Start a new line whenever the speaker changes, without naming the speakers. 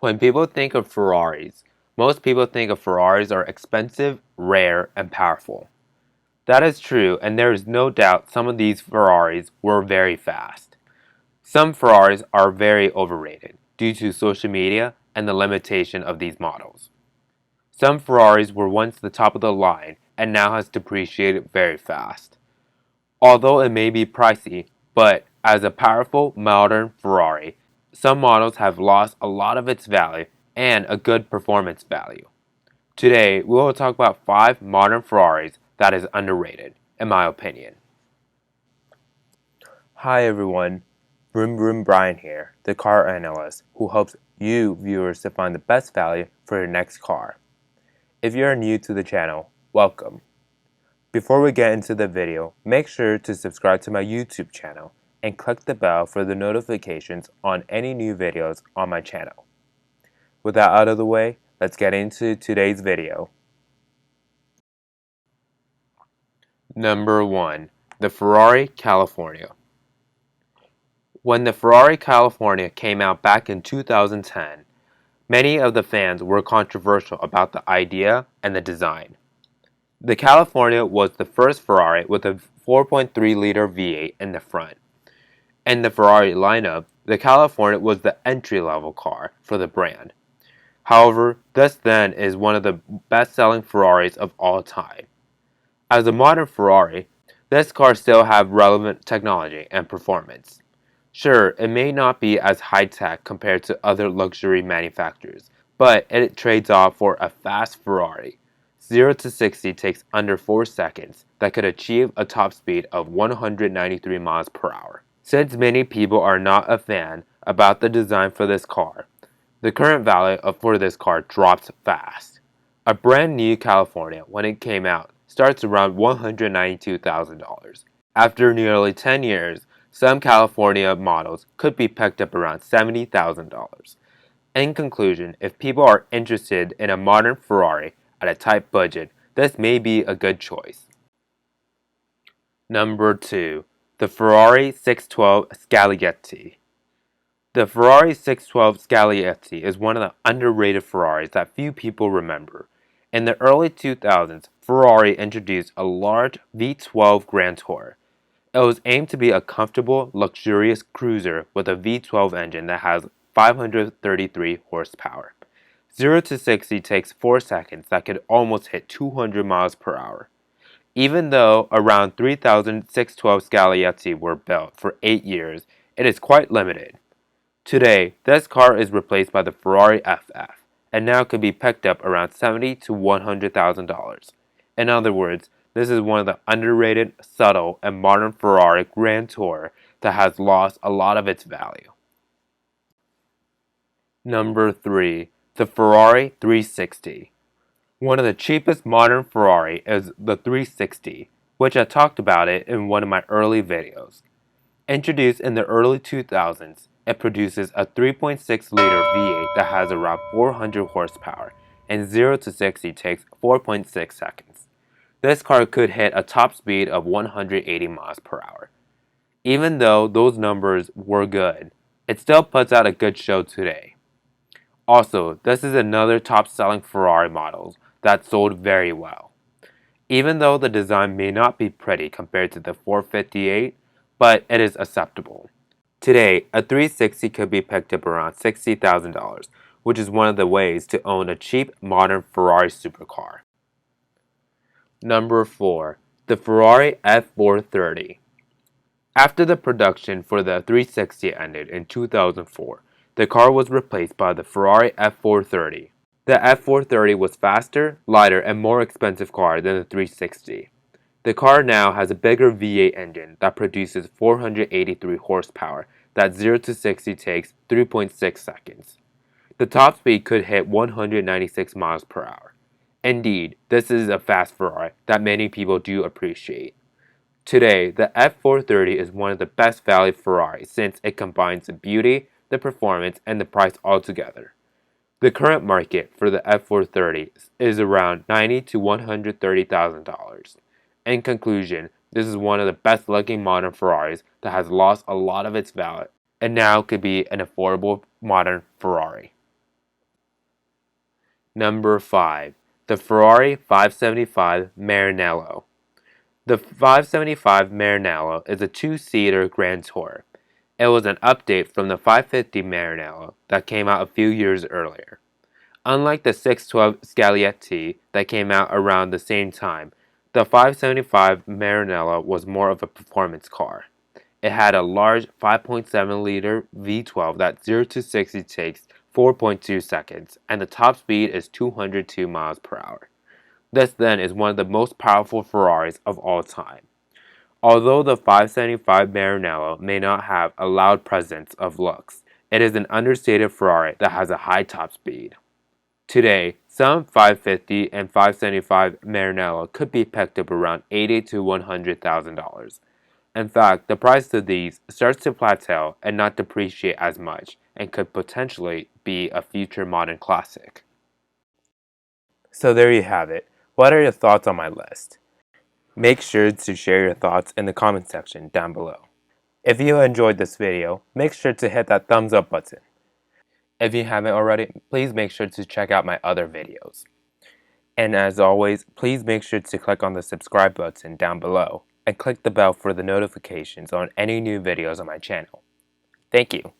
When people think of Ferraris, most people think of Ferraris are expensive, rare, and powerful. That is true, and there is no doubt some of these Ferraris were very fast. Some Ferraris are very overrated due to social media and the limitation of these models. Some Ferraris were once the top of the line and now has depreciated very fast. Although it may be pricey, but as a powerful modern Ferrari, some models have lost a lot of its value and a good performance value. Today, we will talk about 5 modern Ferraris that is underrated, in my opinion. Hi everyone, Vroomvroom Brian here, the car analyst who helps you viewers to find the best value for your next car. If you are new to the channel, welcome. Before we get into the video, make sure to subscribe to my YouTube channel and click the bell for the notifications on any new videos on my channel. With that out of the way, let's get into today's video. Number 1. The Ferari California. When the Ferari California came out back in 2010, many of the fans were controversial about the idea and the design. The California was the first Ferrari with a 4.3-liter V8 in the front. In the Ferrari lineup, the California was the entry-level car for the brand. However, this then is one of the best-selling Ferraris of all time. As a modern Ferrari, this car still has relevant technology and performance. Sure, it may not be as high-tech compared to other luxury manufacturers, but it trades off for a fast Ferrari. 0 to 60 takes under 4 seconds that could achieve a top speed of 193 miles per hour. Since many people are not a fan about the design for this car, the current value for this car drops fast. A brand new California, when it came out, starts around $192,000. After nearly 10 years, some California models could be picked up around $70,000. In conclusion, if people are interested in a modern Ferrari at a tight budget, this may be a good choice. Number 2. The Ferrari 612 Scaglietti. The Ferrari 612 Scaglietti is one of the underrated Ferraris that few people remember. In the early 2000s, Ferrari introduced a large V12 Grand Tour. It was aimed to be a comfortable, luxurious cruiser with a V12 engine that has 533 horsepower. 0 to 60 takes 4 seconds that could almost hit 200 miles per hour. Even though around 3,612 Scaglietti were built for 8 years, it is quite limited. Today, this car is replaced by the Ferrari FF, and now can be picked up around $70,000 to $100,000. In other words, this is one of the underrated, subtle, and modern Ferrari Grand Tour that has lost a lot of its value. Number 3. The Ferrari 360. One of the cheapest modern Ferrari is the 360, which I talked about it in one of my early videos. Introduced in the early 2000s, it produces a 3.6-liter V8 that has around 400 horsepower, and 0 to 60 takes 4.6 seconds. This car could hit a top speed of 180 miles per hour. Even though those numbers were good, it still puts out a good show today. Also, this is another top-selling Ferrari model that sold very well. Even though the design may not be pretty compared to the 458, but it is acceptable. Today, a 360 could be picked up around $60,000, which is one of the ways to own a cheap, modern Ferrari supercar. Number 4. The Ferari F430. After the production for the 360 ended in 2004, the car was replaced by the Ferari F430. The F430 was faster, lighter, and more expensive car than the 360. The car now has a bigger V8 engine that produces 483 horsepower that 0 to 60 takes 3.6 seconds. The top speed could hit 196 miles per hour. Indeed, this is a fast Ferrari that many people do appreciate. Today, the F430 is one of the best value Ferraris since it combines the beauty, the performance, and the price all together. The current market for the F430 is around $90,000 to $130,000. In conclusion, this is one of the best looking modern Ferraris that has lost a lot of its value and now could be an affordable modern Ferrari. Number 5. The Ferrari 575 Maranello. The 575 Maranello is a two-seater Grand Tourer. It was an update from the 550 Maranello that came out a few years earlier. Unlike the 612 Scaglietti that came out around the same time, the 575 Maranello was more of a performance car. It had a large 5.7-liter V12 that 0 to 60 takes 4.2 seconds, and the top speed is 202 miles per hour. This then is one of the most powerful Ferraris of all time. Although the 575 Maranello may not have a loud presence of looks, it is an understated Ferrari that has a high top speed. Today, some 550 and 575 Maranello could be picked up around $80,000 to $100,000. In fact, the price of these starts to plateau and not depreciate as much, and could potentially be a future modern classic. So there you have it. What are your thoughts on my list? Make sure to share your thoughts in the comment section down below. If you enjoyed this video, make sure to hit that thumbs up button. If you haven't already, please make sure to check out my other videos. And as always, please make sure to click on the subscribe button down below and click the bell for the notifications on any new videos on my channel. Thank you.